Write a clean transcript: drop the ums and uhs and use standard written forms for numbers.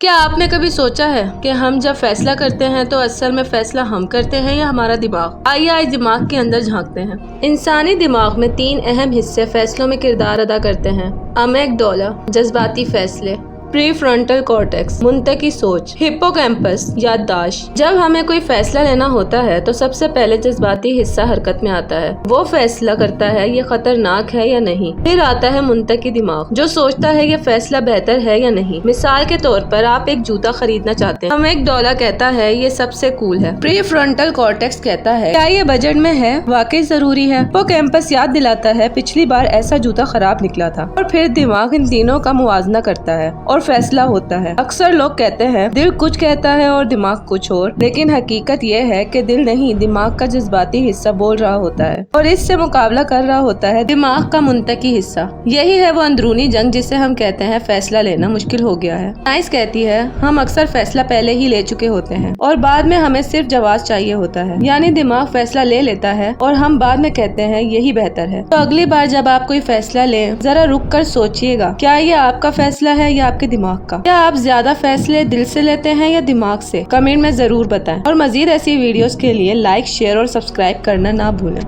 کیا آپ نے کبھی سوچا ہے کہ ہم جب فیصلہ کرتے ہیں تو اصل میں فیصلہ ہم کرتے ہیں یا ہمارا دماغ؟ آئیے آج دماغ کے اندر جھانکتے ہیں۔ انسانی دماغ میں 3 اہم حصے فیصلوں میں کردار ادا کرتے ہیں: امیگڈولا جذباتی فیصلے، پری فرنٹل کارٹیکس منطقی سوچ، ہپوکیمپس یادداشت۔ جب ہمیں کوئی فیصلہ لینا ہوتا ہے تو سب سے پہلے جذباتی حصہ حرکت میں آتا ہے۔ وہ فیصلہ کرتا ہے یہ خطرناک ہے یا نہیں۔ پھر آتا ہے منطقی دماغ جو سوچتا ہے یہ فیصلہ بہتر ہے یا نہیں۔ مثال کے طور پر آپ ایک جوتا خریدنا چاہتے ہیں۔ امیگڈولا کہتا ہے یہ سب سے کول ہے۔ پری فرنٹل کارٹیکس کہتا ہے کیا یہ بجٹ میں ہے، واقعی ضروری ہے۔ ہپوکیمپس یاد دلاتا ہے پچھلی بار ایسا جوتا خراب نکلا تھا۔ اور پھر دماغ ان تینوں کا موازنہ کرتا ہے اور فیصلہ ہوتا ہے۔ اکثر لوگ کہتے ہیں دل کچھ کہتا ہے اور دماغ کچھ اور، لیکن حقیقت یہ ہے کہ دل نہیں، دماغ کا جذباتی حصہ بول رہا ہوتا ہے اور اس سے مقابلہ کر رہا ہوتا ہے دماغ کا منطقی حصہ۔ یہی ہے وہ اندرونی جنگ جسے ہم کہتے ہیں فیصلہ لینا مشکل ہو گیا ہے۔ سائنس کہتی ہے ہم اکثر فیصلہ پہلے ہی لے چکے ہوتے ہیں اور بعد میں ہمیں صرف جواز چاہیے ہوتا ہے، یعنی دماغ فیصلہ لے لیتا ہے اور ہم بعد میں کہتے ہیں یہی بہتر ہے۔ تو اگلی بار جب آپ کوئی فیصلہ لیں ذرا رک کر سوچئے گا کیا یہ آپ کا فیصلہ ہے یا آپ کے دماغ کا؟ کیا آپ زیادہ فیصلے دل سے لیتے ہیں یا دماغ سے؟ کمنٹ میں ضرور بتائیں اور مزید ایسی ویڈیوز کے لیے لائک، شیئر اور سبسکرائب کرنا نہ بھولیں۔